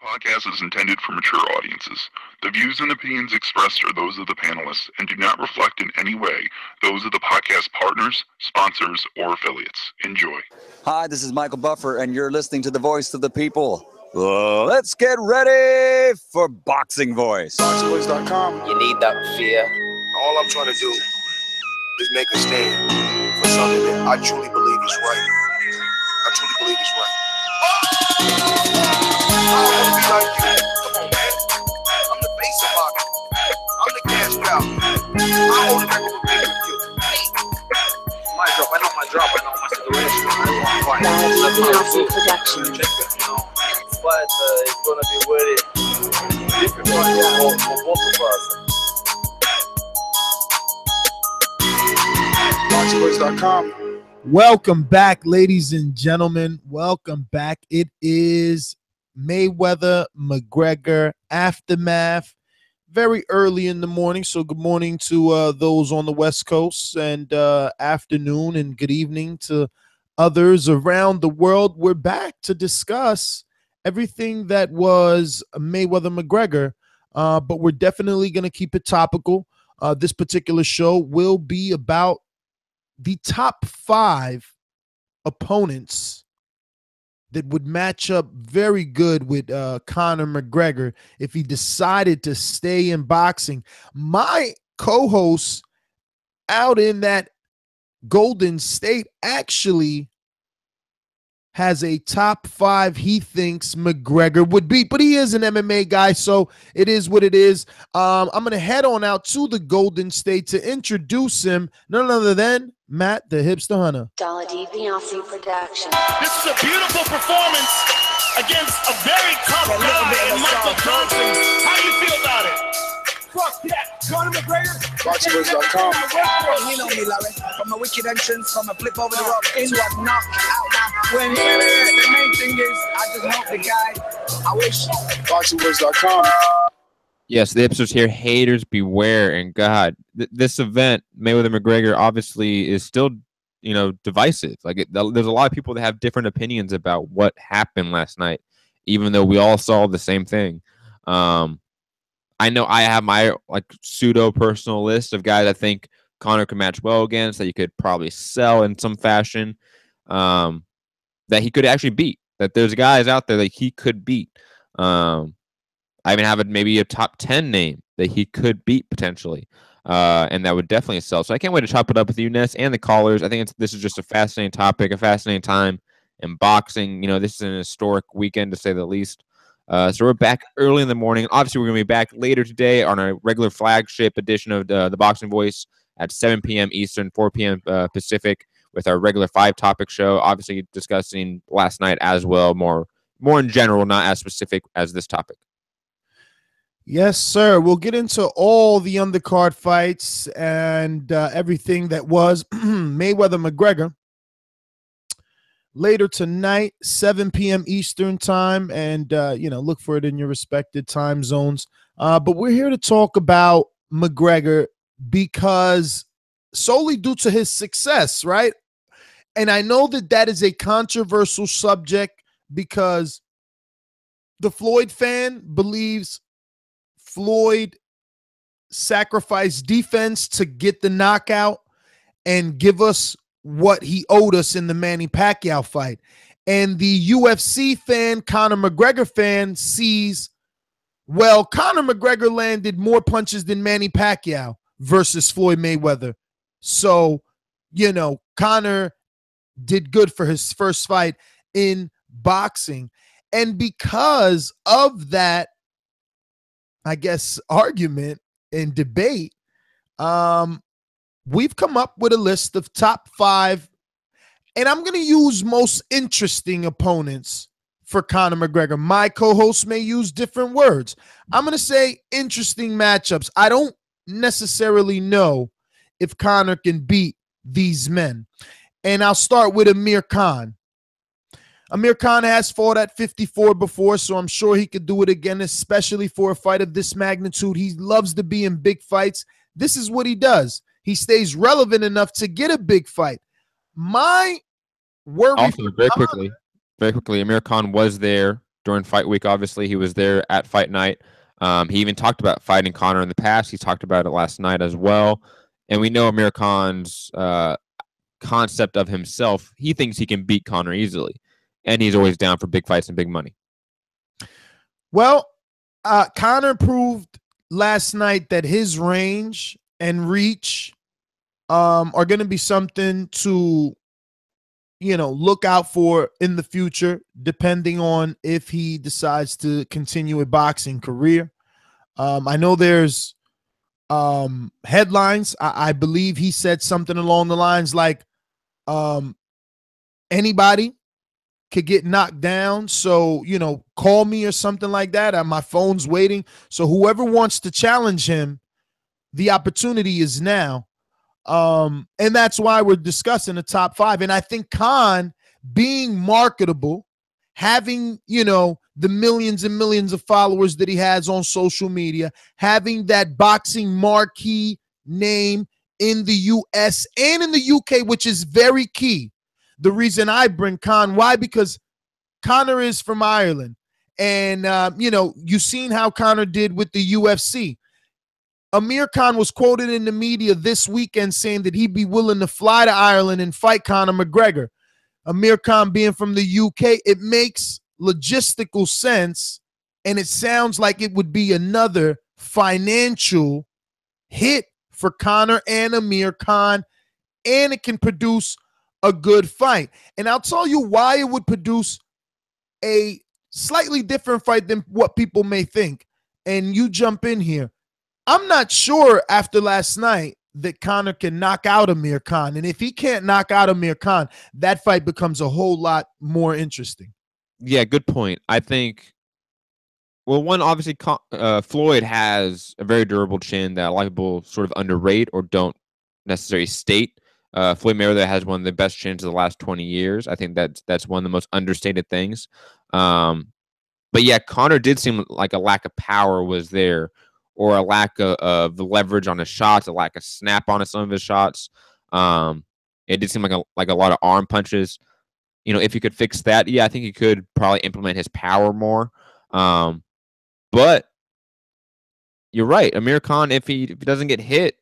Podcast is intended for mature audiences. The views and opinions expressed are those of the panelists and do not reflect in any way those of the podcast partners, sponsors, or affiliates. Enjoy. Hi, this is Michael Buffer, and you're listening to the Voice of the People. Let's get ready for Boxing Voice. ThaBoxingvoice.com. You need that fear. All I'm trying to do is make a stand for something that I truly believe is right. I truly believe is right. I don't want to be like you. Come on, man. I'm the face of boxing. I'm the cash cow. I hold it record with you. My drop, I know my situation. I don't want to fight. That's my production. But it's going to be very difficult for both of us. ThaBoxingvoice.com. Welcome back, ladies and gentlemen. Welcome back. It is Mayweather McGregor aftermath. Very early in the morning, so good morning to those on the West Coast, and afternoon and good evening to others around the world. We're back to discuss everything that was Mayweather McGregor, but we're definitely going to keep it topical. This particular show will be about the top 5 opponents that would match up very good with Conor McGregor if he decided to stay in boxing. My co-host out in that Golden State actually has a top 5 he thinks McGregor would beat, but he is an MMA guy, so it is what it is. I'm going to head on out to the Golden State to introduce him, none other than Matt, the Hipster Hunter. ThaBoxingvoice production. This is a beautiful performance against a very tough guy in Michael Johnson. How do you feel about it? Fuck that. Conor McGregor. ThaBoxingvoice.com. You know me, Larry. From a wicked entrance, from a flip over the rope into a knockout. Now, when the main thing is, I just hope the guy, I wish. ThaBoxingvoice.com. Yes, the hipsters here. Haters beware. And God, this event, Mayweather McGregor, obviously is still, divisive. There's a lot of people that have different opinions about what happened last night, even though we all saw the same thing. I know I have my pseudo personal list of guys I think Conor could match well against, that you could probably sell in some fashion, that he could actually beat. That there's guys out there that he could beat. I even have maybe a top 10 name that he could beat potentially, and that would definitely sell. So I can't wait to chop it up with you, Ness, and the callers. I think this is just a fascinating topic, a fascinating time in boxing. This is an historic weekend to say the least. So we're back early in the morning. Obviously, we're going to be back later today on our regular flagship edition of the Boxing Voice at 7 p.m. Eastern, 4 p.m. Pacific, with our regular 5-topic show. Obviously, discussing last night as well, more in general, not as specific as this topic. Yes, sir. We'll get into all the undercard fights and everything that was Mayweather McGregor later tonight, 7 p.m. Eastern time, and look for it in your respected time zones. But we're here to talk about McGregor because solely due to his success, right? And I know that is a controversial subject because the Floyd fan believes Floyd sacrificed defense to get the knockout and give us what he owed us in the Manny Pacquiao fight. And the UFC fan, Conor McGregor fan, sees, well, Conor McGregor landed more punches than Manny Pacquiao versus Floyd Mayweather. So, Conor did good for his first fight in boxing. And because of that, I guess, argument and debate, we've come up with a list of top 5, and I'm going to use most interesting opponents for Conor McGregor. My co-host may use different words. I'm going to say interesting matchups. I don't necessarily know if Conor can beat these men. And I'll start with Amir Khan. Amir Khan has fought at 54 before, so I'm sure he could do it again, especially for a fight of this magnitude. He loves to be in big fights. This is what he does. He stays relevant enough to get a big fight. My worry Also, very quickly, Amir Khan was there during fight week. Obviously, he was there at fight night. He even talked about fighting Conor in the past. He talked about it last night as well. And we know Amir Khan's concept of himself. He thinks he can beat Conor easily, and he's always down for big fights and big money. Well, Conor proved last night that his range and reach are going to be something to, look out for in the future, depending on if he decides to continue a boxing career. I know there's headlines. I believe he said something along the lines like, anybody could get knocked down. So, call me or something like that. My phone's waiting. So whoever wants to challenge him, the opportunity is now. And that's why we're discussing the top 5. And I think Khan being marketable, having, the millions and millions of followers that he has on social media, having that boxing marquee name in the US and in the UK, which is very key. The reason I bring Khan, why? Because Conor is from Ireland. And, you've seen how Conor did with the UFC. Amir Khan was quoted in the media this weekend saying that he'd be willing to fly to Ireland and fight Conor McGregor. Amir Khan being from the UK, it makes logistical sense, and it sounds like it would be another financial hit for Conor and Amir Khan, and it can produce a good fight. And I'll tell you why it would produce a slightly different fight than what people may think. And you jump in here. I'm not sure after last night that Conor can knock out Amir Khan. And if he can't knock out Amir Khan, that fight becomes a whole lot more interesting. Yeah, good point. I think, well, one, obviously, Floyd has a very durable chin that a lot of people sort of underrate or don't necessarily state. Floyd Mayweather has one of the best chins of the last 20 years. I think that's one of the most understated things. But yeah, Conor did seem like a lack of power was there, or a lack of the leverage on his shots, a lack of snap on some of his shots. It did seem like a lot of arm punches. If he could fix that, yeah, I think he could probably implement his power more. But you're right, Amir Khan, if he doesn't get hit,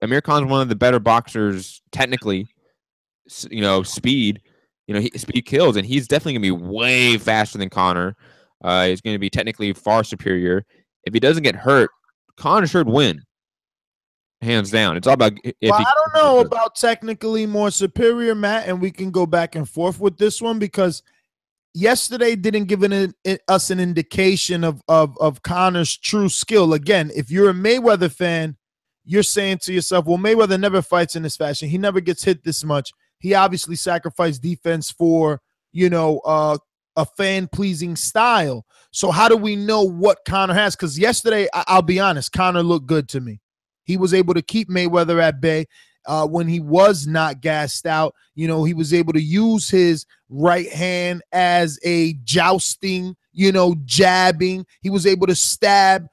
Amir Khan's one of the better boxers technically. Speed. Speed kills, and he's definitely gonna be way faster than Conor. He's going to be technically far superior. If he doesn't get hurt, Conor should win, hands down. It's all about. I don't know about technically more superior, Matt, and we can go back and forth with this one because yesterday didn't give us an indication of Conor's true skill. Again, if you're a Mayweather fan, you're saying to yourself, well, Mayweather never fights in this fashion. He never gets hit this much. He obviously sacrificed defense for, a fan-pleasing style. So how do we know what Conor has? Because yesterday, I'll be honest, Conor looked good to me. He was able to keep Mayweather at bay when he was not gassed out. He was able to use his right hand as a jousting, jabbing. He was able to stab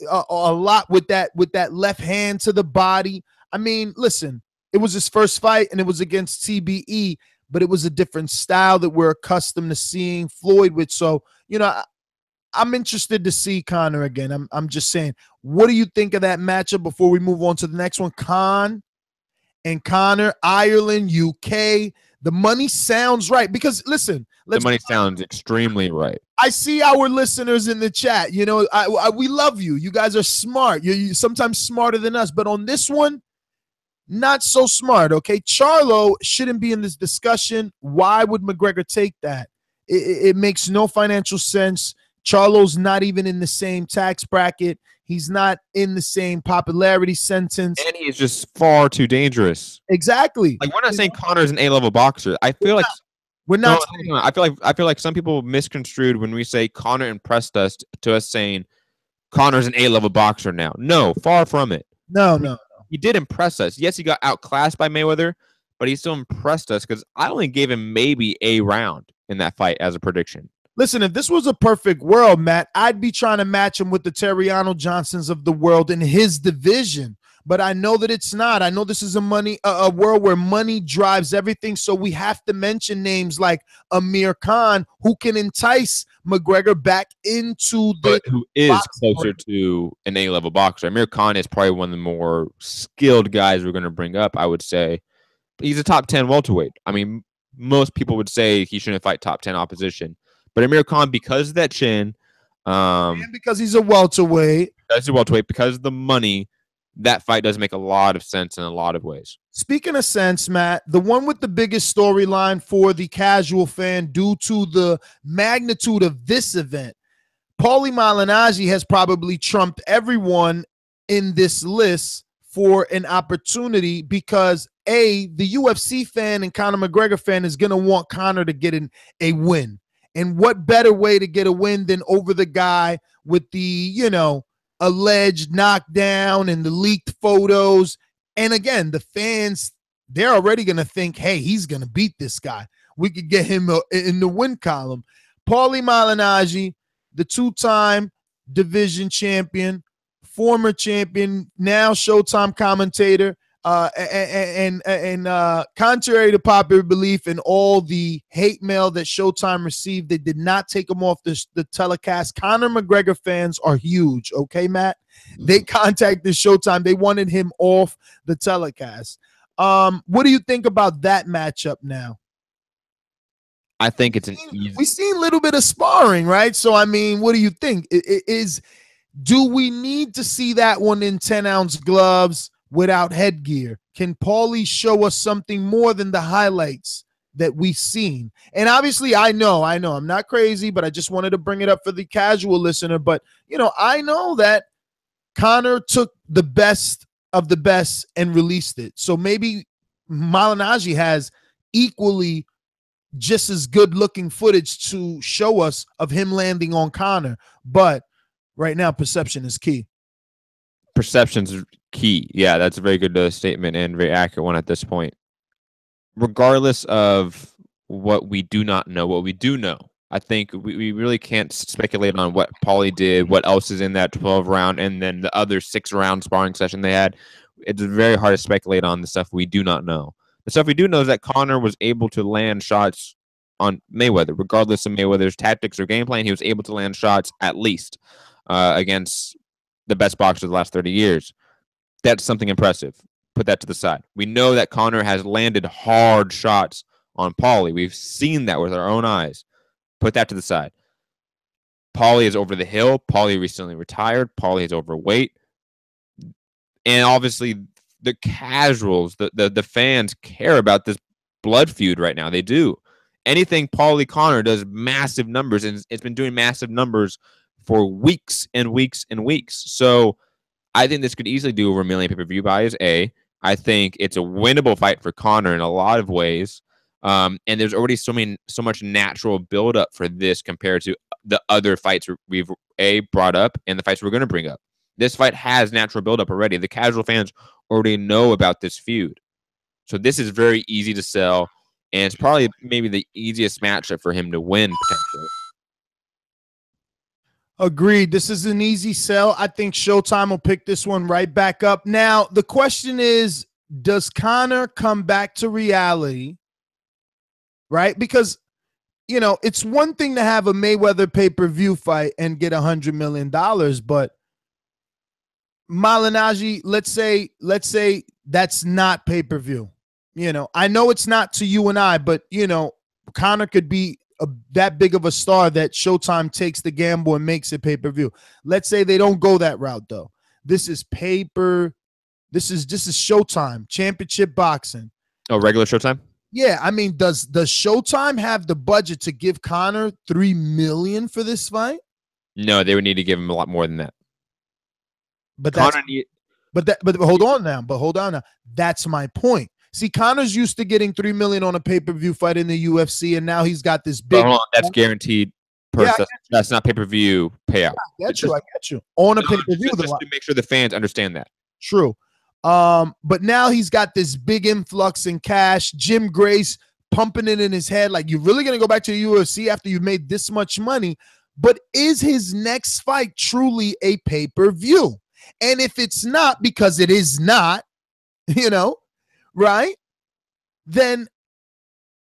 a lot with that left hand to the body. I mean, listen, it was his first fight, and it was against TBE, but it was a different style that we're accustomed to seeing Floyd with. So, I'm interested to see Conor again. I'm just saying, what do you think of that matchup before we move on to the next one? Khan and Conor, Ireland, UK. The money sounds right because, listen. The money sounds extremely right. I see our listeners in the chat. We love you. You guys are smart. You're sometimes smarter than us. But on this one, not so smart, okay? Charlo shouldn't be in this discussion. Why would McGregor take that? It makes no financial sense. Charlo's not even in the same tax bracket. He's not in the same popularity sentence. And he's just far too dangerous. Exactly. Like, we're not saying Conor's an A-level boxer. I feel like we're not. No, I feel like some people misconstrued when we say Conor impressed us to us saying Conor's an A-level boxer now. No, far from it. No. He did impress us. Yes, he got outclassed by Mayweather, but he still impressed us because I only gave him maybe a round in that fight as a prediction. Listen, if this was a perfect world, Matt, I'd be trying to match him with the Terriano Johnsons of the world in his division. but I know that it's not. I know this is a world where money drives everything. So we have to mention names like Amir Khan, who can entice McGregor back into the. But who is boxing closer ring. to an A-level boxer? Amir Khan is probably one of the more skilled guys we're going to bring up, I would say. He's a top 10 welterweight. I mean, most people would say he shouldn't fight top 10 opposition. But Amir Khan, because of that chin, And because he's a welterweight. Because of the money, that fight does make a lot of sense in a lot of ways. Speaking of sense, Matt, the one with the biggest storyline for the casual fan due to the magnitude of this event, Paulie Malignaggi has probably trumped everyone in this list for an opportunity because the UFC fan and Conor McGregor fan is going to want Conor to get a win. And what better way to get a win than over the guy with the, alleged knockdown and the leaked photos. And again, the fans, they're already going to think, hey, he's going to beat this guy. We could get him in the win column. Paulie Malignaggi, the two-time division champion, former champion, now Showtime commentator, and contrary to popular belief and all the hate mail that Showtime received, they did not take him off the telecast. Conor McGregor fans are huge, okay, Matt? They contacted Showtime. They wanted him off the telecast. What do you think about that matchup now? I think it's we've seen a little bit of sparring, right? So, I mean, what do you think? Do we need to see that one in 10-ounce gloves without headgear? Can Paulie show us something more than the highlights that we've seen? And obviously, I know I'm not crazy, but I just wanted to bring it up for the casual listener. But, I know that Conor took the best of the best and released it. So maybe Malignaggi has equally just as good looking footage to show us of him landing on Conor. But right now, perception is key. Perception's key. Yeah, that's a very good statement and very accurate one at this point. Regardless of what we do not know, what we do know, I think we really can't speculate on what Paulie did, what else is in that 12 round, and then the other 6-round sparring session they had. It's very hard to speculate on the stuff we do not know. The stuff we do know is that Conor was able to land shots on Mayweather. Regardless of Mayweather's tactics or game plan, he was able to land shots at least against the best boxer of the last 30 years. That's something impressive. Put that to the side. We know that Conor has landed hard shots on Paulie. We've seen that with our own eyes. Put that to the side. Paulie is over the hill. Paulie recently retired. Paulie is overweight. And obviously, the casuals, the fans care about this blood feud right now. They do. Anything Paulie Conor does massive numbers, and it's been doing massive numbers for weeks and weeks and weeks. So I think this could easily do over 1 million pay-per-view buys. I think it's a winnable fight for Conor in a lot of ways. And there's already so much natural buildup for this compared to the other fights we've brought up and the fights we're going to bring up. This fight has natural buildup already. The casual fans already know about this feud. So this is very easy to sell, and it's probably maybe the easiest matchup for him to win potentially. Agreed. This is an easy sell. I think Showtime will pick this one right back up. Now, the question is, does Conor come back to reality? Right? Because, it's one thing to have a Mayweather pay-per-view fight and get $100 million, but Malignaggi, let's say that's not pay-per-view. I know it's not to you and I, but, Conor could be that big of a star that Showtime takes the gamble and makes it pay-per-view. Let's say they don't go that route, though. This is This is Showtime, championship boxing. Oh, regular Showtime? Yeah, I mean, does Showtime have the budget to give Conor $3 million for this fight? No, they would need to give him a lot more than that. But hold on now. That's my point. See, Conor's used to getting $3 million on a pay-per-view fight in the UFC, and now he's got this big. Hold on, that's guaranteed. That's not pay-per-view payout. I get you. On a pay-per-view, just to make sure the fans understand that. True. But now he's got this big influx in cash. Jim Grace pumping it in his head like, you're really going to go back to the UFC after you've made this much money? But is his next fight truly a pay-per-view? And if it's not, because it is not, right? Then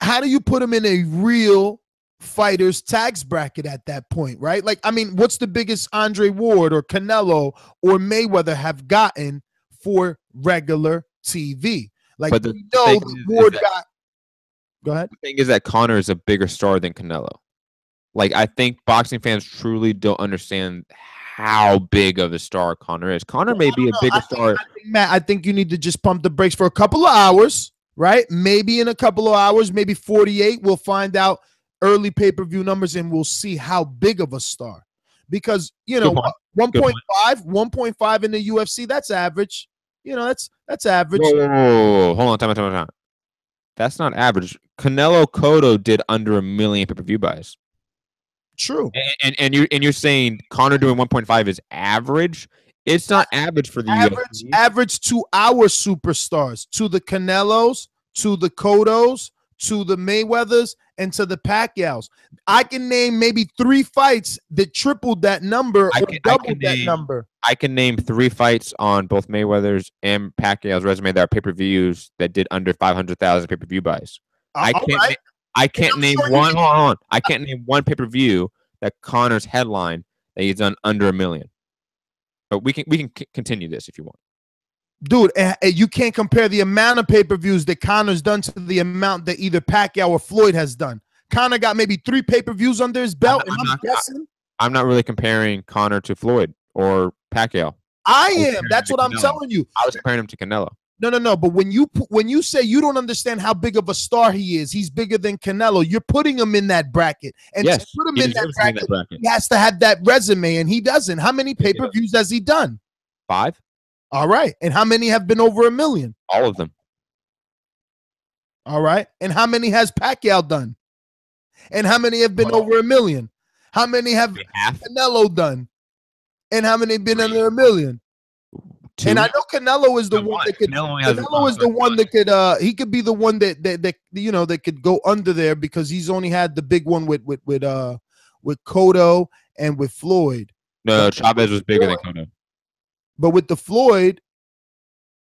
how do you put him in a real fighter's tax bracket at that point, right? Like, I mean, what's the biggest Andre Ward or Canelo or Mayweather have gotten for regular TV? Like, But we know that Ward got. Go ahead. The thing is that Conor is a bigger star than Canelo. Like, I think boxing fans truly don't understand how big of a star Conor is. Conor may be a bigger star. Matt, I think you need to just pump the brakes for a couple of hours, right? Maybe in a couple of hours, maybe 48, we'll find out early pay-per-view numbers and we'll see how big of a star. Because, 1.5 in the UFC, that's average. That's average. Whoa. Hold on, time out. That's not average. Canelo Cotto did under 1 million pay-per-view buys. True. And you're saying Conor doing 1.5 is average? It's not average for the UFC. Average to our superstars, to the Canelos, to the Cottos, to the Mayweathers, and to the Pacquiaos. I can name maybe 3 fights that tripled that number or doubled that number. I can name 3 fights on both Mayweather's and Pacquiao's resume that are pay-per-views that did under 500,000 pay-per-view buys. I can't name one. Hold on. I can't name one pay-per-view that Conor's headline that he's done under 1 million. But we can continue this if you want. Dude, you can't compare the amount of pay-per-views that Conor's done to the amount that either Pacquiao or Floyd has done. Conor got maybe 3 pay-per-views under his belt, I'm not really comparing Conor to Floyd or Pacquiao. I am. That's what I'm telling you. I was comparing him to Canelo. No. But when you say you don't understand how big of a star he is, he's bigger than Canelo. You're putting him in that bracket, and yes, to put him in that bracket, he has to have that resume, and he doesn't. How many pay-per-views has he done? 5. All right, and how many have been over 1 million? All of them. All right, and how many has Pacquiao done? And how many have been over 1 million? How many have Canelo done? And how many have been under 1 million? 2. And I know Canelo is the one that could. Canelo is the one that could. He could be the one that that could go under there because he's only had the big one with Cotto and with Floyd. No, Chavez was bigger than Cotto. But with the Floyd,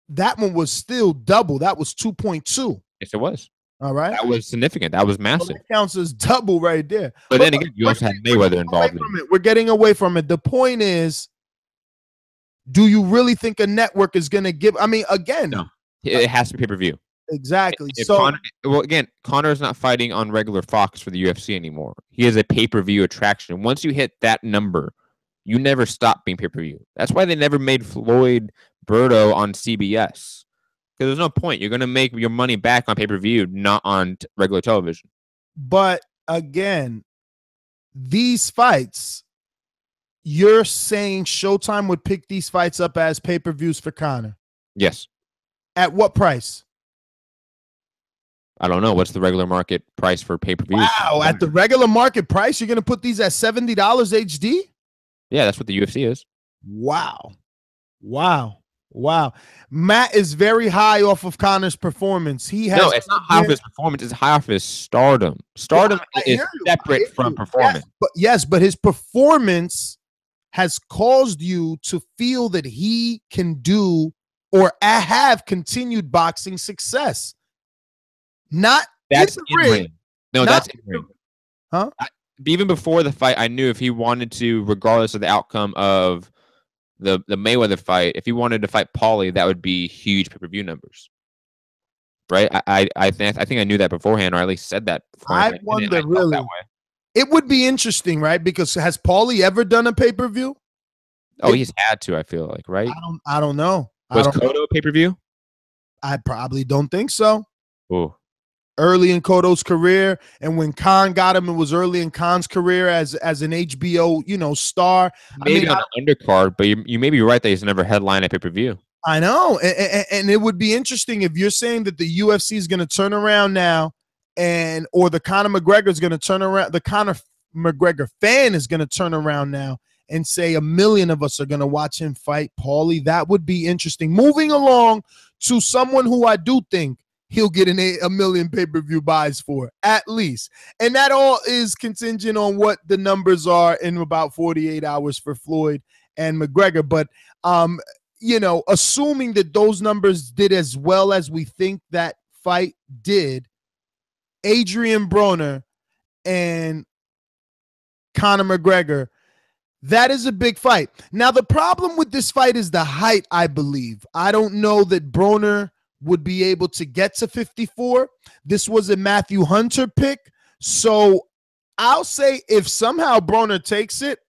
that one was still double. That was 2.2. Yes, it was. All right. That was significant. That was massive. Well, that counts as double right there. But then again, you also had Mayweather involved. We're getting away from it. The point is, do you really think a network is going to give? I mean, again, no, it has to be pay-per-view. Exactly. Conor is not fighting on regular Fox for the UFC anymore. He is a pay-per-view attraction. Once you hit that number, you never stop being pay-per-view. That's why they never made Floyd Berto on CBS. Because there's no point. You're going to make your money back on pay-per-view, not on regular television. But again, these fights, you're saying Showtime would pick these fights up as pay-per-views for Conor? Yes. At what price? I don't know. What's the regular market price for pay-per-view? Wow, at the regular market price, you're going to put these at $70 HD? Yeah, that's what the UFC is. Wow. Matt is very high off of Conor's performance. No, it's not high off his performance. It's high off his stardom. Stardom is separate from performance. But his performance has caused you to feel that he can do or have continued boxing success. That's in ring. No, that's in ring. Huh? Even before the fight, I knew if he wanted to, regardless of the outcome of the Mayweather fight, if he wanted to fight Paulie, that would be huge pay-per-view numbers. Right? I think I knew that beforehand, or at least said that beforehand. I wonder, really. It would be interesting, right? Because has Paulie ever done a pay-per-view? Oh, he's had to, I feel like, right? I don't know. Was Cotto a pay-per-view? I probably don't think so. Oh. Early in Cotto's career, and when Khan got him, it was early in Khan's career as an HBO, star. Maybe on the undercard, but you may be right that he's never headlined a pay-per-view. I know, and it would be interesting if you're saying that the UFC is going to turn around now, or the Conor McGregor is going to turn around. The Conor McGregor fan is going to turn around now and say 1 million of us are going to watch him fight Paulie. That would be interesting. Moving along to someone who I do think he'll get a million pay-per-view buys for, at least. And that all is contingent on what the numbers are in about 48 hours for Floyd and McGregor. But you know, assuming that those numbers did as well as we think that fight did, Adrien Broner and Conor McGregor, that is a big fight. Now, the problem with this fight is the height, I believe. I don't know that Broner would be able to get to 54. This was a Matthew Hunter pick. So I'll say if somehow Broner takes it,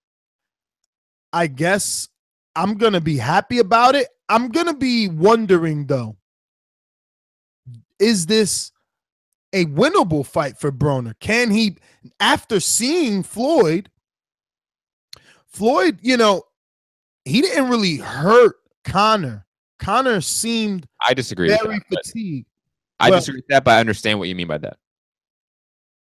I guess I'm going to be happy about it. I'm going to be wondering, though, is this a winnable fight for Broner? Can he, after seeing Floyd, you know, he didn't really hurt Conor. Conor seemed I disagree very with that, fatigued. I disagree with that, but I understand what you mean by that.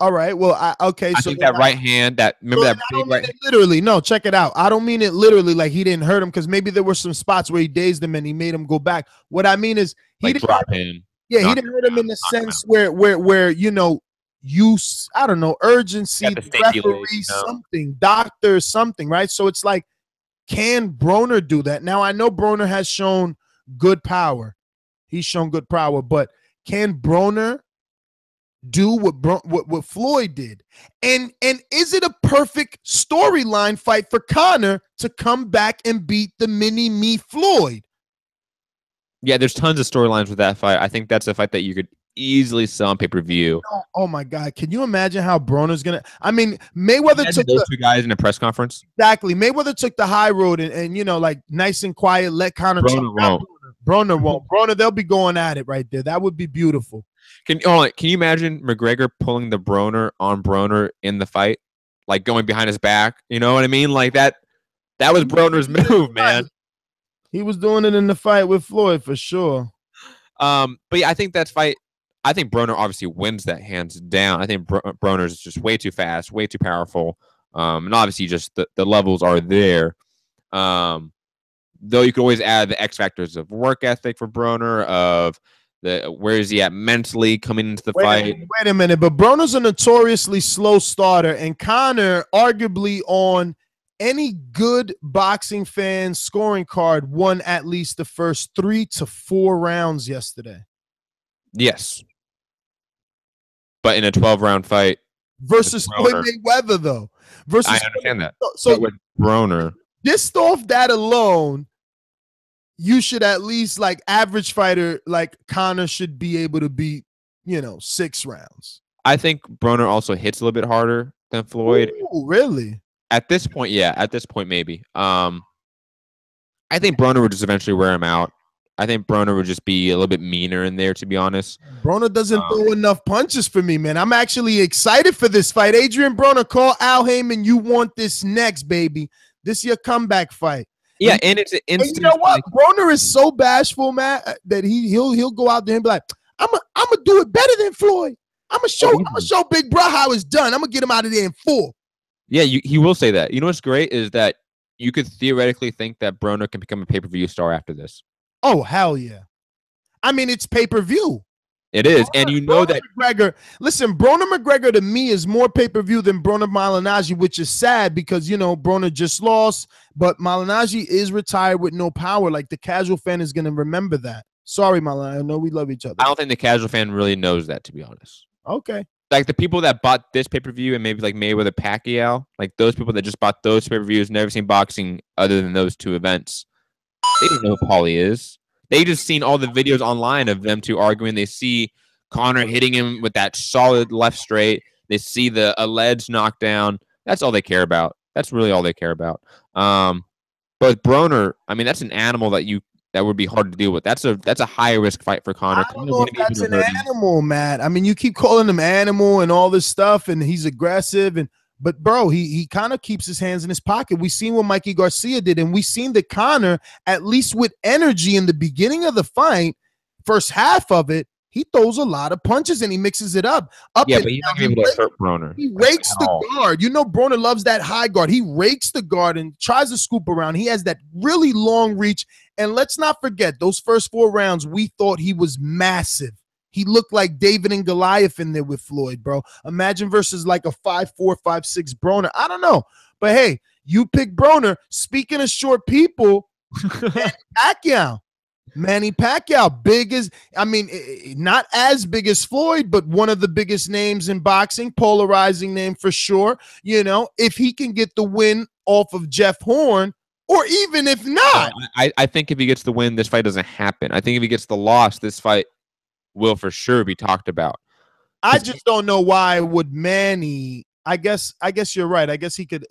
All right. Well, I think that right hand, remember that big right hand? Literally, no, check it out. I don't mean it literally like he didn't hurt him, because maybe there were some spots where he dazed him and he made him go back. What I mean is he Like didn't drop him. Yeah, he didn't hurt him in the sense where you know, use, I don't know, urgency, referee, something, doctor, something, right? So it's like, can Broner do that? Now, I know Broner has shown good power. He's shown good power, but can Broner do what Floyd did? And is it a perfect storyline fight for Conor to come back and beat the mini-me Floyd? Yeah, there's tons of storylines with that fight. I think that's a fight that you could easily sell on pay-per-view. Oh my God. Can you imagine how Broner's going to, I mean, Mayweather took those two guys in a press conference. Exactly. Mayweather took the high road and you know, like nice and quiet, let Conor Broner won't. Broner, they'll be going at it right there. That would be beautiful. Can you imagine McGregor pulling the Broner on Broner in the fight? Like going behind his back? You know what I mean? Like that was Broner's move, man. He was doing it in the fight with Floyd for sure. But yeah, I think Broner obviously wins that hands down. I think Broner is just way too fast, way too powerful. And obviously just the levels are there. Though you could always add the X factors of work ethic for Broner, of where is he at mentally coming into the fight. Wait a minute, but Broner's a notoriously slow starter, and Conor, arguably on any good boxing fan scoring card, won at least the first 3 to 4 rounds yesterday. Yes. But in a 12-round fight versus Floyd Mayweather, though. I understand that. So with Broner, just off that alone, you should at least, like, average fighter like Conor should be able to beat, you know, 6 rounds. I think Broner also hits a little bit harder than Floyd. Ooh, really? At this point, yeah. At this point, maybe. I think Broner would just eventually wear him out. I think Broner would just be a little bit meaner in there, to be honest. Broner doesn't throw enough punches for me, man. I'm actually excited for this fight. Adrien Broner, call Al Heyman. You want this next, baby. This is your comeback fight. Yeah, and it's an instant. And you know what? Broner is so bashful, man, that he'll go out there and be like, I'm gonna do it better than Floyd. I'm gonna show Big Bro how it's done. I'm gonna get him out of there in 4. Yeah, he will say that. You know what's great is that you could theoretically think that Broner can become a pay-per-view star after this. Oh, hell yeah. I mean, it's pay-per-view. It is. And you know that McGregor, listen, Broner McGregor to me is more pay-per-view than Broner Malignaggi, which is sad because, you know, Broner just lost, but Malignaggi is retired with no power. Like, the casual fan is going to remember that. Sorry, Malignaggi. I know we love each other. I don't think the casual fan really knows that, to be honest. Okay. Like, the people that bought this pay-per-view and maybe like Mayweather Pacquiao, like those people that just bought those pay-per-views, never seen boxing other than those 2 events, they don't know who Paulie is. They just seen all the videos online of them 2 arguing. They see Conor hitting him with that solid left straight. They see the alleged knockdown. That's all they care about. That's really all they care about. But with Broner, I mean, that's an animal that would be hard to deal with. That's a high risk fight for Conor. I don't know if that's an animal, Matt. I mean, you keep calling him animal and all this stuff, and he's aggressive, but bro, he kind of keeps his hands in his pocket. We seen what Mikey Garcia did, and we seen that Conor, at least with energy in the beginning of the fight, first half of it, he throws a lot of punches and he mixes it up. Yeah, but he's not able to hurt Broner. He rakes the guard. You know, Broner loves that high guard. He rakes the guard and tries to scoop around. He has that really long reach. And let's not forget, those first 4 rounds, we thought he was massive. He looked like David and Goliath in there with Floyd, bro. Imagine versus like a 5'4", 5'6" Broner. I don't know. But hey, You pick Broner. Speaking of short people, Manny Pacquiao, not as big as Floyd, but one of the biggest names in boxing, polarizing name for sure. If he can get the win off of Jeff Horn, or even if not. I think if he gets the win, this fight doesn't happen. I think if he gets the loss, this fight will for sure be talked about. I just don't know why would Manny. I guess you're right. I guess he could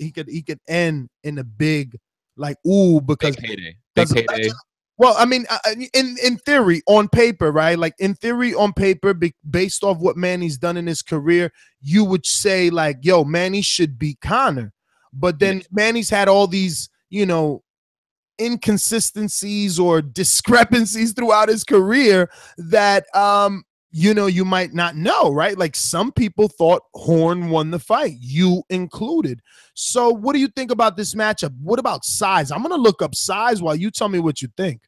end in a big because big payday. Well, I mean, in theory, on paper, right? Like in theory, on paper, based off what Manny's done in his career, you would say like, yo, Manny should beat Conor. But then Manny's had all these, inconsistencies or discrepancies throughout his career that, you might not know, right? Like some people thought Horn won the fight, you included. So what do you think about this matchup? What about size? I'm going to look up size while you tell me what you think.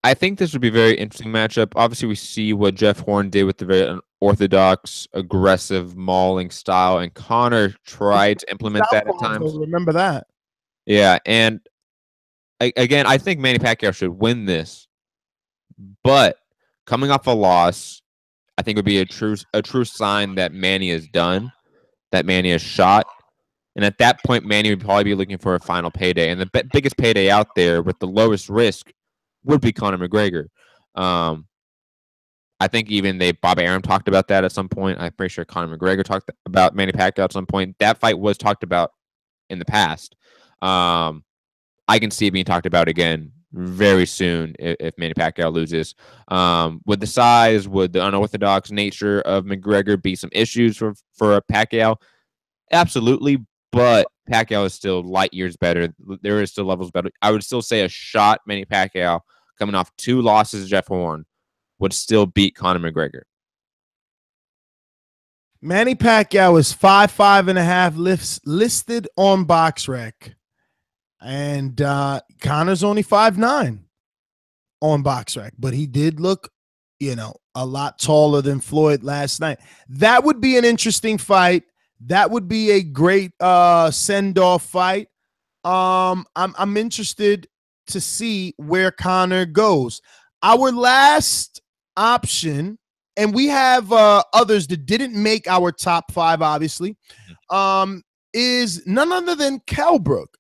I think this would be a very interesting matchup. Obviously, we see what Jeff Horn did with the very unorthodox, aggressive, mauling style, and Conor tried to implement that at times. Remember that. Yeah, and again, I think Manny Pacquiao should win this, but coming off a loss, I think would be a true sign that Manny is done, that Manny is shot. And at that point, Manny would probably be looking for a final payday. And the biggest payday out there with the lowest risk would be Conor McGregor. I think even Bob Arum talked about that at some point. I'm pretty sure Conor McGregor talked about Manny Pacquiao at some point. That fight was talked about in the past. I can see it being talked about again very soon if Manny Pacquiao loses. Would the size, would the unorthodox nature of McGregor be some issues for a Pacquiao? Absolutely, but Pacquiao is still light years better. There is still levels better. I would still say a shot Manny Pacquiao coming off 2 losses to Jeff Horn would still beat Conor McGregor. Manny Pacquiao is 5'5.5" listed on BoxRec. And Conor's only 5'9" on BoxRec, but he did look, a lot taller than Floyd last night. That would be an interesting fight. That would be a great send-off fight. I'm interested to see where Conor goes. Our last option, and we have others that didn't make our top 5, obviously, is none other than Kell Brook.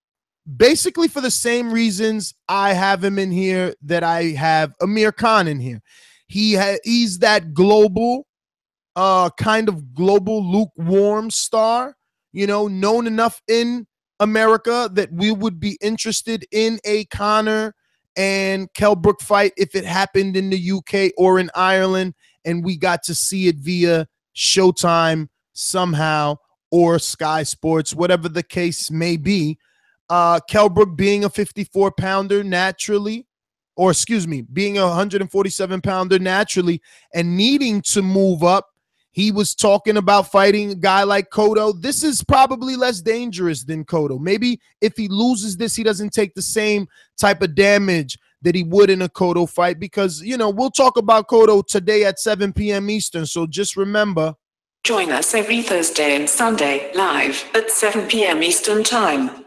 Basically for the same reasons I have him in here that I have Amir Khan in here. He's that global, kind of global lukewarm star, known enough in America that we would be interested in a Conor and Kell Brook fight if it happened in the UK or in Ireland and we got to see it via Showtime somehow or Sky Sports, whatever the case may be. Kell Brook being a 54-pounder naturally, or excuse me, being a 147-pounder naturally and needing to move up. He was talking about fighting a guy like Cotto. This is probably less dangerous than Cotto. Maybe if he loses this, he doesn't take the same type of damage that he would in a Cotto fight because, we'll talk about Cotto today at 7 p.m. Eastern. So just remember. Join us every Thursday and Sunday live at 7 p.m. Eastern Time.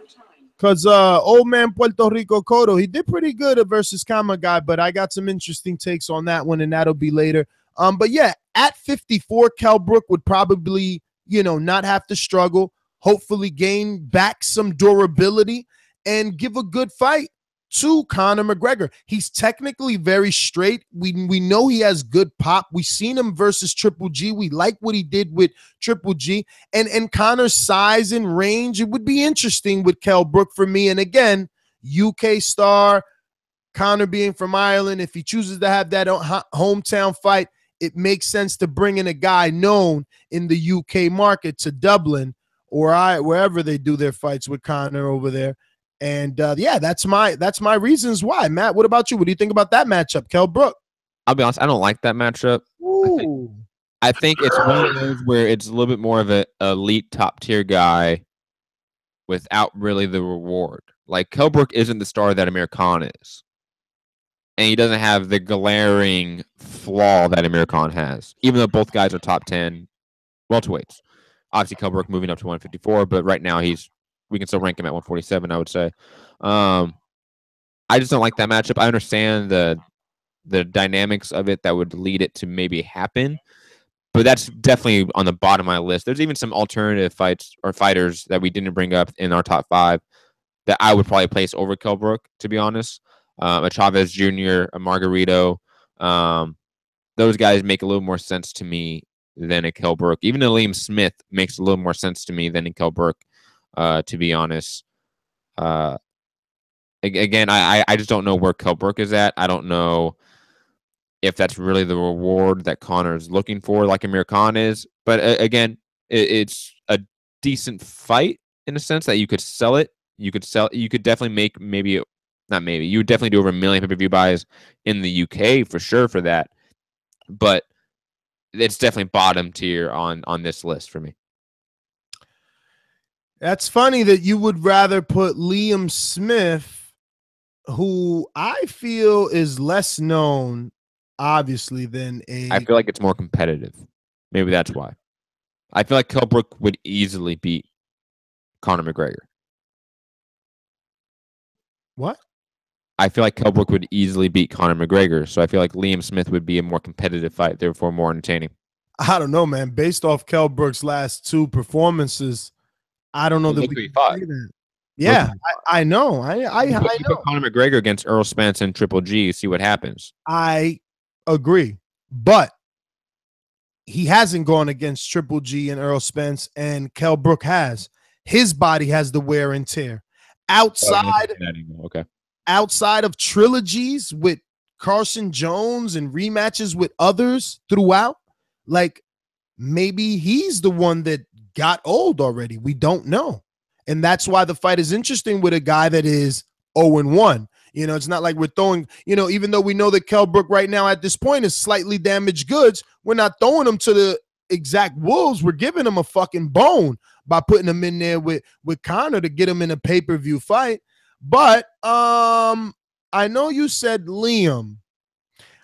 Because old man Puerto Rico Cotto, he did pretty good versus Kama guy, but I got some interesting takes on that one, and that'll be later. But yeah, at 54, Kell Brook would probably, not have to struggle, hopefully gain back some durability and give a good fight to Conor McGregor. He's technically very straight. We know he has good pop. We've seen him versus Triple G. We like what he did with Triple G. And Conor's size and range, it would be interesting with Kell Brook for me. And again, UK star, Conor being from Ireland, if he chooses to have that hometown fight, it makes sense to bring in a guy known in the UK market to Dublin or wherever they do their fights with Conor over there. And yeah, that's my reasons why. Matt, what about you? What do you think about that matchup, Kell Brook? I'll be honest, I don't like that matchup. I think it's one of those where it's a little bit more of an elite top tier guy without really the reward. Like Kell Brook isn't the star that Amir Khan is. And he doesn't have the glaring flaw that Amir Khan has, even though both guys are top 10 welterweights. Obviously, Kell Brook moving up to 154, but right now he's we can still rank him at 147. I would say. I just don't like that matchup. I understand the dynamics of it that would lead it to maybe happen, but that's definitely on the bottom of my list. There's even some alternative fights or fighters that we didn't bring up in our top 5 that I would probably place over Kell Brook, to be honest. A Chavez Jr., a Margarito. Those guys make a little more sense to me than a Kell Brook. Even a Liam Smith makes a little more sense to me than a Kell Brook, to be honest. Again, I just don't know where Kell Brook is at. I don't know if that's really the reward that Conor is looking for, like Amir Khan is. But again, it's a decent fight in a sense that you could sell it. You could definitely make you would definitely do over 1 million pay-per-view buys in the UK for sure for that. But it's definitely bottom tier on this list for me. That's funny that you would rather put Liam Smith, who I feel is less known, obviously, than I feel like it's more competitive. Maybe that's why. I feel like Kell Brook would easily beat Conor McGregor. What? I feel like Kell Brook would easily beat Conor McGregor, so I feel like Liam Smith would be a more competitive fight, therefore more entertaining. I don't know, man. Based off Kell Brook's last 2 performances, I don't know that we can say that. Yeah, I know. I know. Put Conor McGregor against Earl Spence and Triple G, see what happens. I agree, but he hasn't gone against Triple G and Earl Spence, and Kell Brook has. His body has the wear and tear. Outside of trilogies with Carson Jones and rematches with others throughout, like maybe he's the one that got old already. We don't know. And that's why the fight is interesting with a guy that is 0-1. You know, it's not like we're throwing, even though we know that Kell Brook right now at this point is slightly damaged goods, we're not throwing him to the exact wolves. We're giving him a fucking bone by putting him in there with Conor to get him in a pay-per-view fight. But I know you said Liam.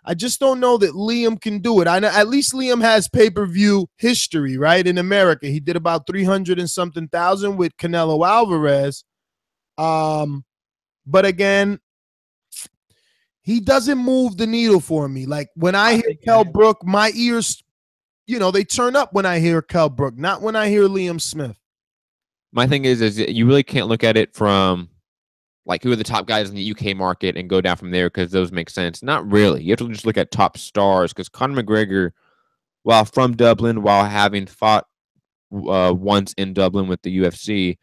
I just don't know that Liam can do it. I know at least Liam has pay-per-view history, right? In America, he did about 300 and something thousand with Canelo Alvarez. But again, he doesn't move the needle for me. Like when I hear Kell Brook, my ears, they turn up when I hear Kell Brook, not when I hear Liam Smith. My thing is you really can't look at it from like who are the top guys in the UK market and go down from there because those make sense. Not really. You have to just look at top stars because Conor McGregor, while from Dublin, while having fought once in Dublin with the UFC,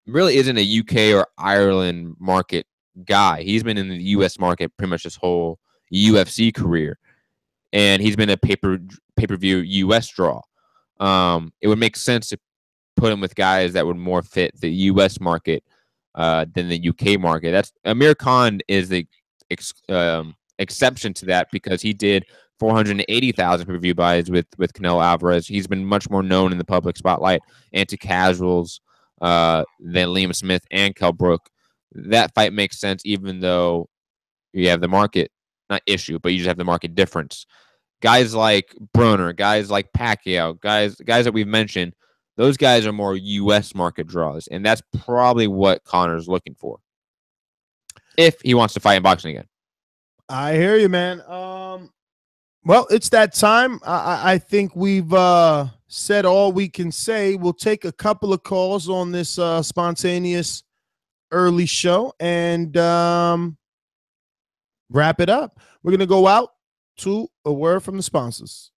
really isn't a UK or Ireland market guy. He's been in the US market pretty much his whole UFC career, and he's been a pay-per-view US draw. It would make sense to put him with guys that would more fit the US market than the UK market. That's Amir Khan is the exception to that because he did 480,000 pay-per-view buys with Canelo Alvarez. He's been much more known in the public spotlight and to casuals than Liam Smith and Kell Brook. That fight makes sense even though you have the market, not issue, but you just have the market difference. Guys like Broner, guys like Pacquiao, guys that we've mentioned, those guys are more U.S. market draws, and that's probably what Conor's looking for if he wants to fight in boxing again. I hear you, man. Well, it's that time. I think we've said all we can say. We'll take a couple of calls on this spontaneous early show and wrap it up. We're going to go out to a word from the sponsors.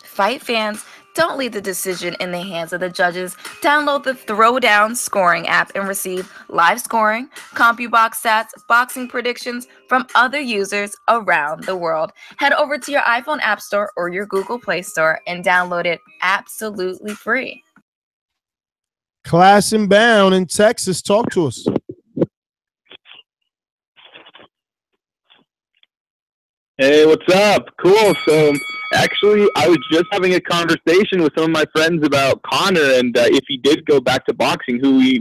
Fight fans, don't leave the decision in the hands of the judges. Download the Throwdown scoring app and receive live scoring, CompuBox stats, boxing predictions from other users around the world. Head over to your iPhone App Store or your Google Play Store and download it absolutely free. Class Inbound in Texas, talk to us. Hey, what's up? Cool. So actually, I was just having a conversation with some of my friends about Conor and if he did go back to boxing, who he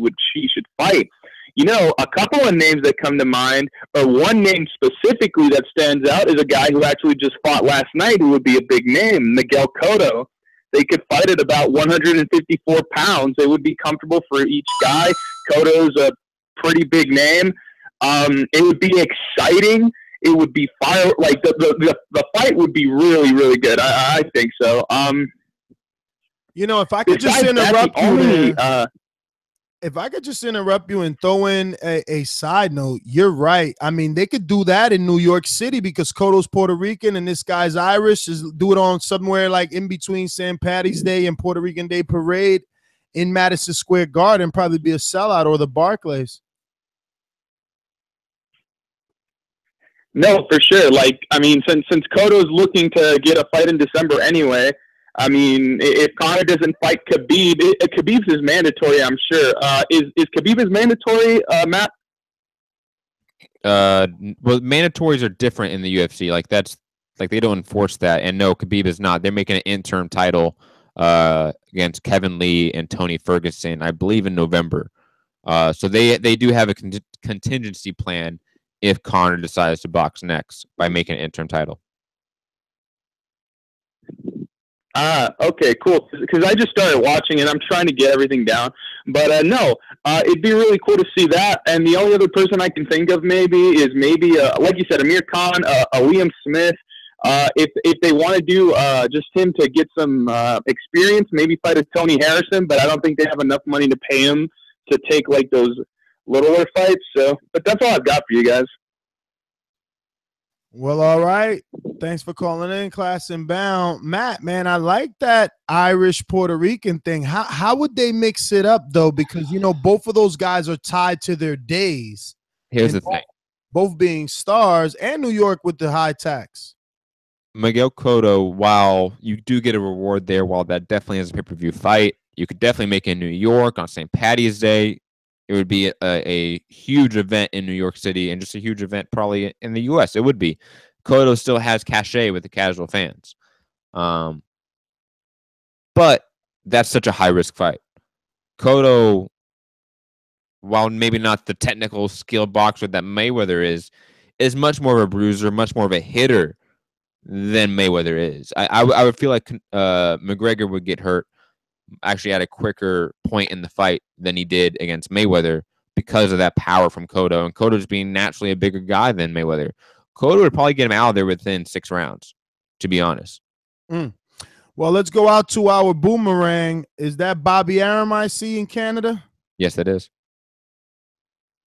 should fight. You know, a couple of names that come to mind, or one name specifically that stands out is a guy who actually just fought last night who would be a big name, Miguel Cotto. they could fight at about 154 pounds. It would be comfortable for each guy. Cotto's a pretty big name. It would be exciting. It would be fire. Like the fight would be really, really good. I think so. If I could just interrupt you there. If I could just interrupt you and throw in a side note, you're right. I mean, they could do that in New York City because Cotto's Puerto Rican and this guy's Irish. Do it on somewhere like in between St. Patty's Day and Puerto Rican Day Parade in Madison Square Garden, probably be a sellout, or the Barclays. No, for sure. Like, I mean, since Cotto's looking to get a fight in December anyway, I mean, if Conor doesn't fight Khabib, Khabib's is mandatory, I'm sure. Is Khabib is mandatory, Matt? Well, mandatories are different in the UFC. Like they don't enforce that. And no, Khabib is not. They're making an interim title against Kevin Lee and Tony Ferguson, I believe, in November. So they do have a contingency plan if Conor decides to box next by making an interim title. Okay, cool. Because I just started watching and I'm trying to get everything down. But it'd be really cool to see that. And the only other person I can think of maybe, like you said, Amir Khan, Liam Smith. If they want to do just him to get some experience, maybe fight a Tony Harrison. But I don't think they have enough money to pay him to take like those littler fights. So, but that's all I've got for you guys. Well, all right. Thanks for calling in, Class and Bound. Matt, man, I like that Irish Puerto Rican thing. How would they mix it up, though? Because, both of those guys are tied to their days. Here's the thing. Both being stars, and New York with the high tax. Miguel Cotto, while you do get a reward there, while that definitely is a pay-per-view fight, you could definitely make it in New York on St. Patty's Day. It would be a huge event in New York City and just a huge event probably in the U.S. It would be. Cotto still has cachet with the casual fans. But that's such a high-risk fight. Cotto, while maybe not the technical skill boxer that Mayweather is much more of a bruiser, much more of a hitter than Mayweather is. I would feel like McGregor would get hurt actually at a quicker point in the fight than he did against Mayweather because of that power from Cotto, and Cotto just being naturally a bigger guy than Mayweather. Cotto would probably get him out of there within 6 rounds, to be honest. Well, let's go out to our boomerang. Is that Bobby Arum I see in Canada? Yes, that is.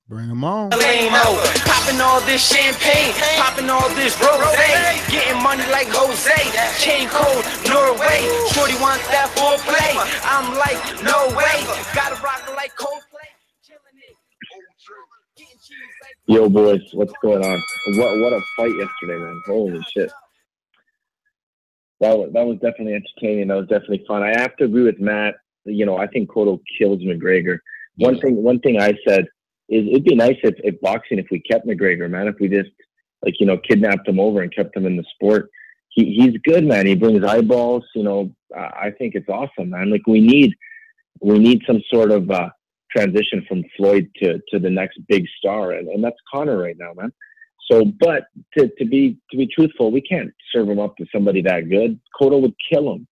Bring him on. Popping all this champagne, popping all this rosé, getting money like Jose, chain code Norway. Shorty wants that foreplay. I'm like, no way. Gotta rock like Coldplay. Yo, boys, what's going on? What a fight yesterday, man! Holy shit. That was definitely entertaining. That was definitely fun. I have to agree with Matt. I think Cotto kills McGregor. One thing I said is it'd be nice if boxing, if we kept McGregor, man, if we just kidnapped him over and kept him in the sport. He's good, man. He brings eyeballs. I think it's awesome, man. Like we need some sort of transition from Floyd to the next big star, and that's Conor right now, man. So, but to be truthful, we can't serve him up to somebody that good. Cotto would kill him.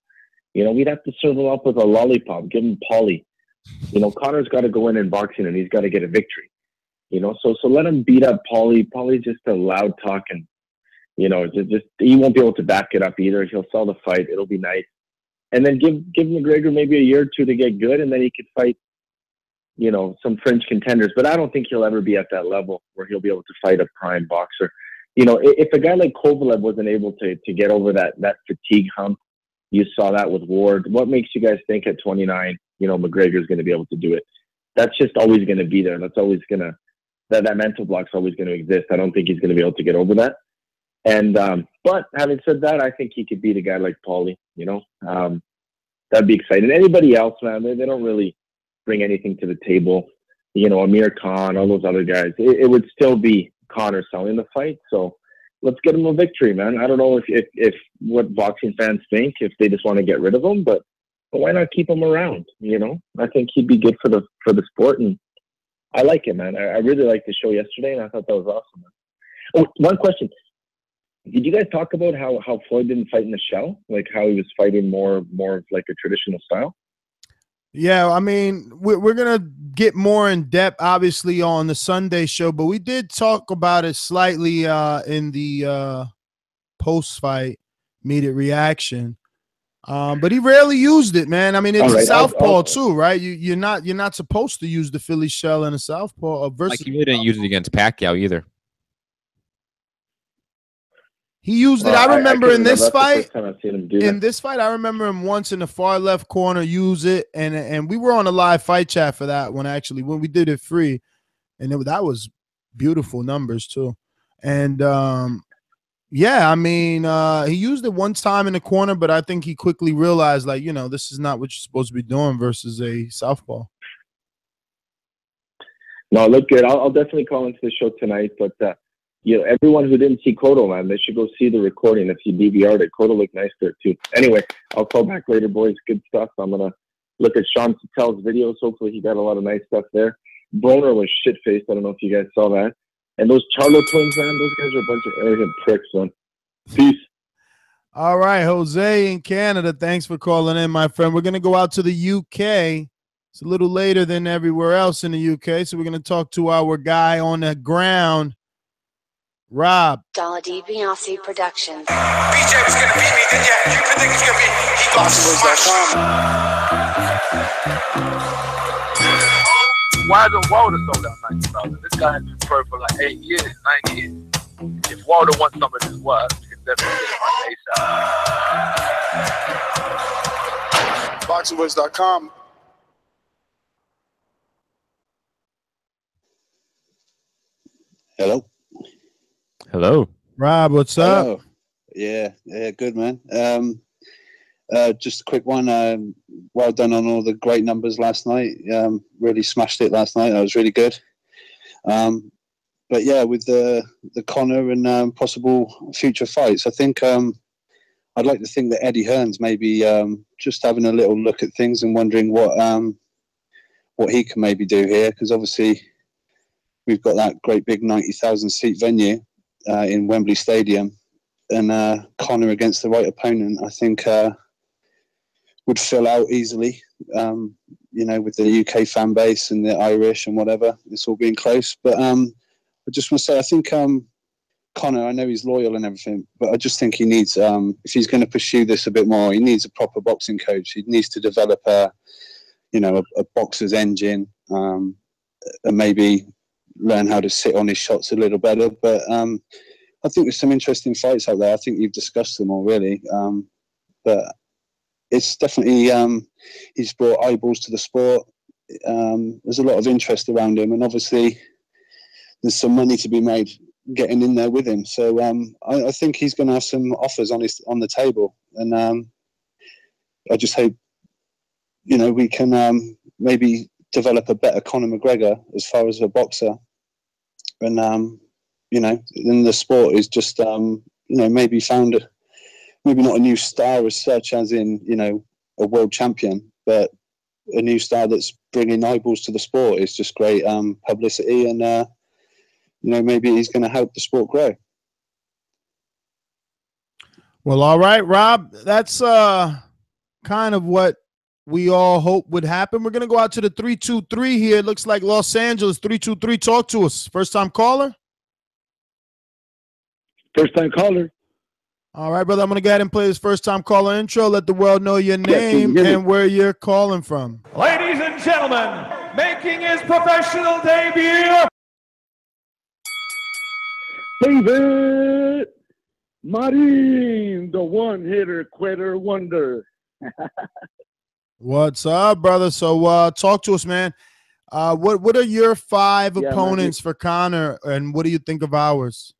We'd have to serve him up with a lollipop, give him Paulie. Conor's got to go in boxing and he's got to get a victory. So let him beat up Paulie. Paulie's just a loud talk, and just he won't be able to back it up either. He'll sell the fight. It'll be nice, and then give McGregor maybe a year or two to get good, and then he could fight some fringe contenders. But I don't think he'll ever be at that level where he'll be able to fight a prime boxer. If a guy like Kovalev wasn't able to get over that fatigue hump, you saw that with Ward. What makes you guys think at 29? McGregor's going to be able to do it. That's just always going to be there. That's always going to, that mental block's always going to exist. I don't think he's going to be able to get over that. And, but having said that, I think he could beat a guy like Paulie, that'd be exciting. Anybody else, man, they don't really bring anything to the table. Amir Khan, all those other guys, it would still be Conor selling the fight. So let's get him a victory, man. I don't know if what boxing fans think, if they just want to get rid of him, but why not keep him around? I think he'd be good for the sport, and I like him, man. I really liked the show yesterday, and I thought that was awesome, man. Oh, one question: Did you guys talk about how Floyd didn't fight in the shell? Like how he was fighting more of like a traditional style? Yeah, I mean, we're going to get more in depth, obviously, on the Sunday show, but we did talk about it slightly in the post-fight immediate reaction. But he rarely used it, man. I mean, it's a southpaw too, right? You're not supposed to use the Philly shell in a southpaw. Like he really didn't use it against Pacquiao either. He used it. I remember in this fight. In this fight, I remember him once in the far left corner use it, and we were on a live fight chat for that one actually when we did it free, and that was beautiful numbers too. And yeah, I mean, he used it one time in the corner, but I think he quickly realized, like, this is not what you're supposed to be doing versus a southpaw. No, look good. I'll definitely call into the show tonight, but. Everyone who didn't see Cotto, man, they should go see the recording if you DVR'd it. Cotto looked nice there, too. Anyway, I'll call back later, boys. Good stuff. I'm going to look at Sean Patel's videos. Hopefully he got a lot of nice stuff there. Broner was shit-faced. I don't know if you guys saw that. And those Charlo twins, man, those guys are a bunch of arrogant pricks, man. Peace. All right, Jose in Canada, thanks for calling in, my friend. We're going to go out to the UK. It's a little later than everywhere else in the UK, so we're going to talk to our guy on the ground, Rob. Dollar DiBiase Productions. BJ was gonna beat me, then yeah, you predict he's gonna beat me. He got smashed. Why the Wilder sold out 90,000? This guy has been pro for like 8 years, 9 years. If Wilder wants some of his work, we can definitely get him on ASAP. ThaBoxingvoice.com. Hello. Hello, Rob. What's up? Hello. Yeah, good, man. Just a quick one. Well done on all the great numbers last night. Really smashed it last night. That was really good. But yeah, with the Conor and possible future fights, I think I'd like to think that Eddie Hearn's maybe just having a little look at things and wondering what he can maybe do here, because obviously we've got that great big 90,000 seat venue in Wembley Stadium, and Conor against the right opponent, I think would fill out easily. With the UK fan base and the Irish and whatever, it's all being close. But I just want to say, I think Conor, I know he's loyal and everything, but I just think he needs, if he's going to pursue this a bit more, he needs a proper boxing coach. He needs to develop a boxer's engine, and maybe learn how to sit on his shots a little better. But I think there's some interesting fights out there. I think you've discussed them all, really. But it's definitely, he's brought eyeballs to the sport. There's a lot of interest around him, and obviously there's some money to be made getting in there with him. So I think he's going to have some offers on the table, and I just hope we can maybe develop a better Conor McGregor as far as a boxer, and then the sport is just maybe found maybe not a new star as such, as in a world champion, but a new star that's bringing eyeballs to the sport. Is just great publicity, and maybe he's going to help the sport grow. Well, all right, Rob, that's kind of what we all hope would happen. We're going to go out to the 323 here. It looks like Los Angeles. 323, talk to us. First-time caller? First-time caller. All right, brother. I'm going to go ahead and play this first-time caller intro. Let the world know your name and where you're calling from. Ladies and gentlemen, making his professional debut, David Marin, the one-hitter quitter wonder. What's up, brother? So talk to us, man. What are your five opponents for Conor, and what do you think of ours?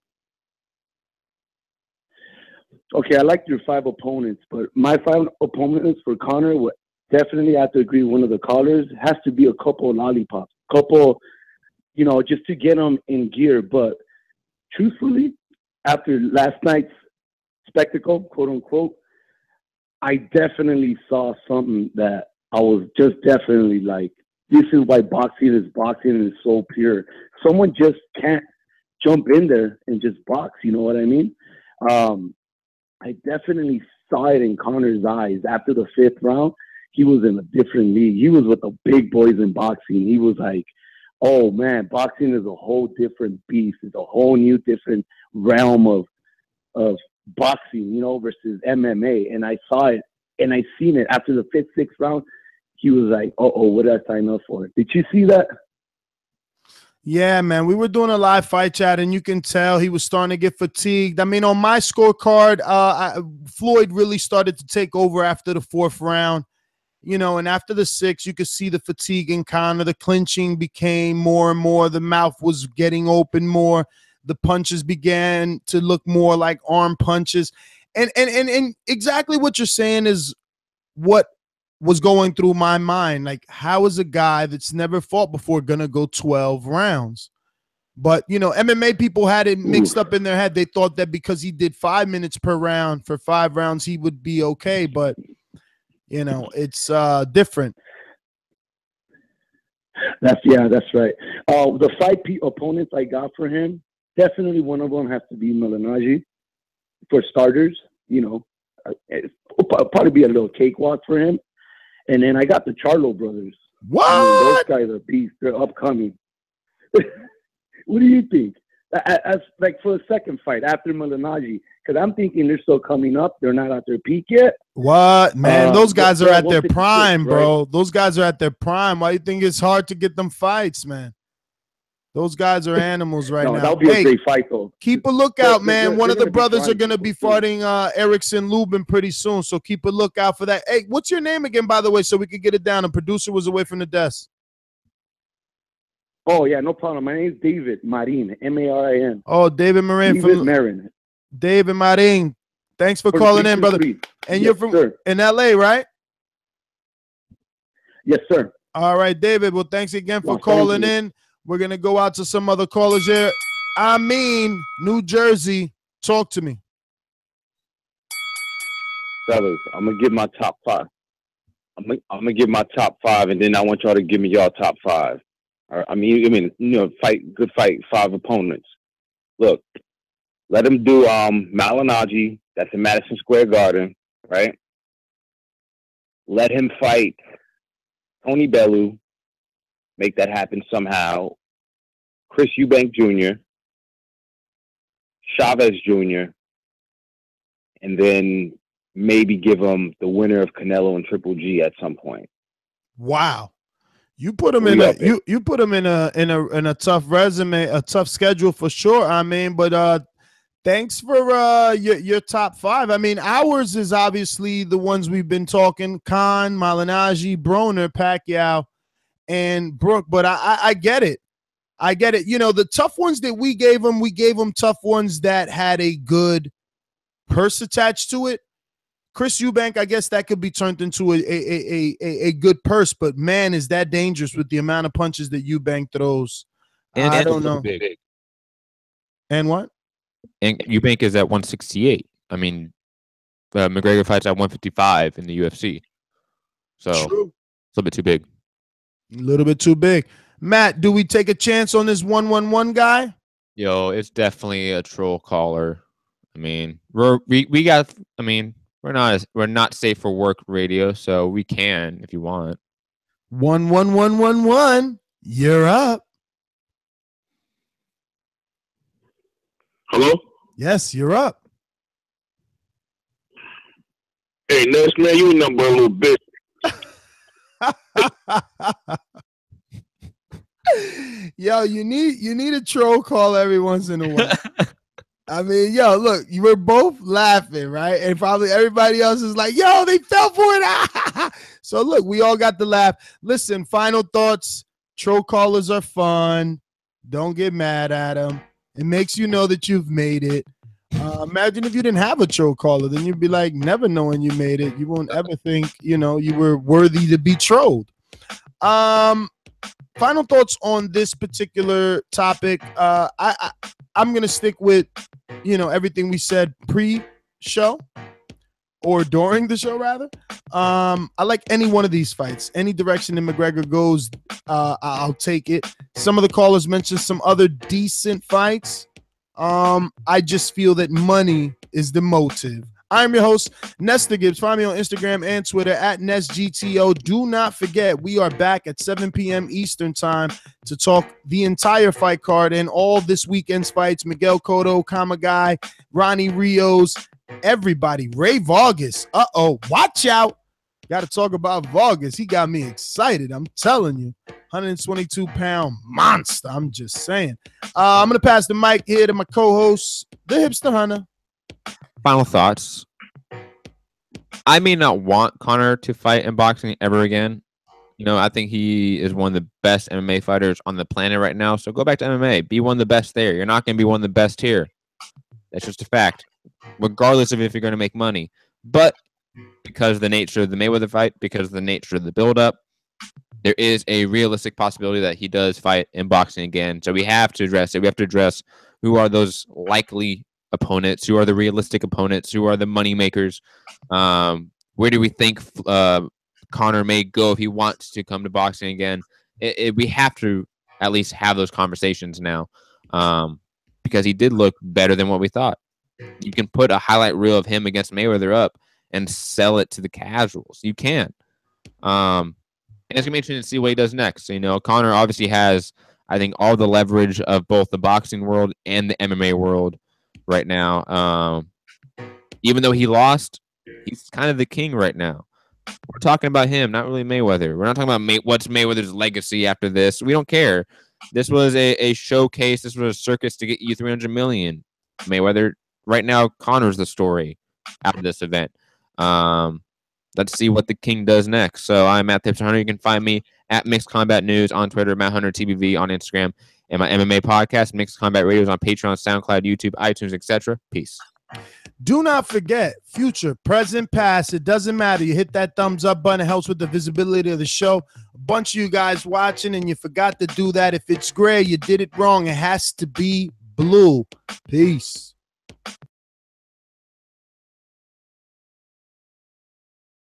Okay, I like your five opponents, but my five opponents for Conor would definitely have to agree with one of the callers. Has to be a couple of lollipops, just to get them in gear. But truthfully, after last night's spectacle, quote unquote, I definitely saw something that I was just definitely like, this is why boxing is so pure. Someone just can't jump in there and just box, you know what I mean? I definitely saw it in Conor's eyes. After the 5th round, he was in a different league. He was with the big boys in boxing. He was like, oh, man, boxing is a whole different beast. It's a whole new different realm of boxing, you know, versus MMA. And I saw it, and I seen it after the 5th, 6th round. He was like, uh-oh, what did I sign up for? Did you see that? Yeah, man, we were doing a live fight chat, and you can tell he was starting to get fatigued. I mean, on my scorecard, Floyd really started to take over after the 4th round, you know, and after the 6th, you could see the fatigue in Conor. The clinching became more and more. The mouth was getting open more. The punches began to look more like arm punches. And exactly what you're saying is what was going through my mind. Like, how is a guy that's never fought before gonna go 12 rounds? But, you know, MMA people had it mixed up in their head. They thought that because he did 5 minutes per round for 5 rounds, he would be okay. But, you know, it's different. That's right. The 5 opponents I got for him, definitely one of them has to be Malignaggi, for starters. You know, it'll probably be a little cakewalk for him. And then I got the Charlo brothers. What? I mean, those guys are beasts. They're upcoming. What do you think? As like for a second fight after Malignaggi, because I'm thinking they're still coming up. They're not at their peak yet. What, man? Those guys are at their 156, prime, bro. right? Those guys are at their prime. Why do you think it's hard to get them fights, man? Those guys are animals right now. That'll be a great fight, though. Keep a lookout, They're man. One of the gonna be brothers are fine. going to be fighting Erickson Lubin pretty soon, so keep a lookout for that. Hey, what's your name again, by the way, so we could get it down? The producer was away from the desk. Oh, yeah, no problem. My name is David Marin, M-A-R-I-N. Oh, David Marin. David Marin. David Marin. Thanks for calling in, brother. And you're from in L.A., right? Yes, sir. All right, David. Well, thanks again for calling in. We're going to go out to some other callers here. I mean, New Jersey. Talk to me. Fellas, I'm going to give my top 5. I'm gonna give my top 5, and then I want y'all to give me y'all top 5. All right, I mean, you know, good fight, 5 opponents. Look, let him do Malignaggi. That's in Madison Square Garden, right? Let him fight Tony Bellew. Make that happen somehow. Chris Eubank Jr., Chavez Jr., and then maybe give him the winner of Canelo and Triple G at some point. Wow, you put him in you put him in a tough resume, a tough schedule for sure. I mean, but thanks for your top 5. I mean, ours is obviously the ones we've been talking: Khan, Malignaggi, Broner, Pacquiao, and Brook. But I get it. I get it. You know, the tough ones that we gave them tough ones that had a good purse attached to it. Chris Eubank, I guess that could be turned into a good purse, but man, is that dangerous with the amount of punches that Eubank throws. And I don't know. Big. And what? And Eubank is at 168. I mean, McGregor fights at 155 in the UFC. So True. It's a little bit too big. A little bit too big. Matt, do we take a chance on this 111 guy? Yo, it's definitely a troll caller. I mean, we got. I mean, we're not safe for work radio, so we can if you want. 11111. You're up. Hello? Yes, you're up. Hey, Nestor, man, you number a little bit. Yo, you need a troll call every once in a while. I mean, yo, look, you were both laughing, right? And probably everybody else is like, yo, they fell for it. So look, we all got the laugh. Listen, final thoughts. Troll callers are fun. Don't get mad at them. It makes you know that you've made it. Imagine if you didn't have a troll caller, then you'd be like, never knowing you made it. You won't ever think, you know, you were worthy to be trolled. Final thoughts on this particular topic. I'm gonna stick with, you know, everything we said pre-show or during the show, rather. I like any one of these fights. Any direction that McGregor goes, I'll take it. Some of the callers mentioned some other decent fights. I just feel that money is the motive. I'm your host, Nestor Gibbs. Find me on Instagram and Twitter at NestGTO. Do not forget, we are back at 7 p.m. Eastern time to talk the entire fight card and all this weekend's fights. Miguel Cotto, Kamagai, Ronnie Rios, everybody. Ray Vargas. Watch out. Got to talk about Vargas. He got me excited. I'm telling you. 122-pound monster. I'm just saying. I'm going to pass the mic here to my co-host, the Hipster Hunter. Final thoughts. I may not want Conor to fight in boxing ever again. You know, I think he is one of the best MMA fighters on the planet right now. So go back to MMA. Be one of the best there. You're not going to be one of the best here. That's just a fact. Regardless of if you're going to make money. But because of the nature of the Mayweather fight, because of the nature of the build-up, there is a realistic possibility that he does fight in boxing again. So we have to address it. We have to address who are those likely opponents, who are the realistic opponents, who are the money makers. Where do we think Conor may go if he wants to come to boxing again? We have to at least have those conversations now, because he did look better than what we thought. You can put a highlight reel of him against Mayweather up and sell it to the casuals. You can. And it's gonna be interesting to see what he does next. You know, Conor obviously has, I think, all the leverage of both the boxing world and the MMA world right now. Even though he lost, he's kind of the king right now. We're talking about him, not really Mayweather. We're not talking about what's Mayweather's legacy after this. We don't care. This was a showcase. This was a circus to get you $300 million. Mayweather, right now, Conor's the story after this event. Let's see what the king does next. So I'm at Hipster Hunter. You can find me at Mixed Combat News on Twitter, Matt Hunter TBV on Instagram, and my MMA podcast, Mixed Combat Radio, is on Patreon, SoundCloud, YouTube, iTunes, etc. Peace. Do not forget, future, present, past, it doesn't matter. You hit that thumbs up button. It helps with the visibility of the show. A bunch of you guys watching, and you forgot to do that. If it's gray, you did it wrong. It has to be blue. Peace.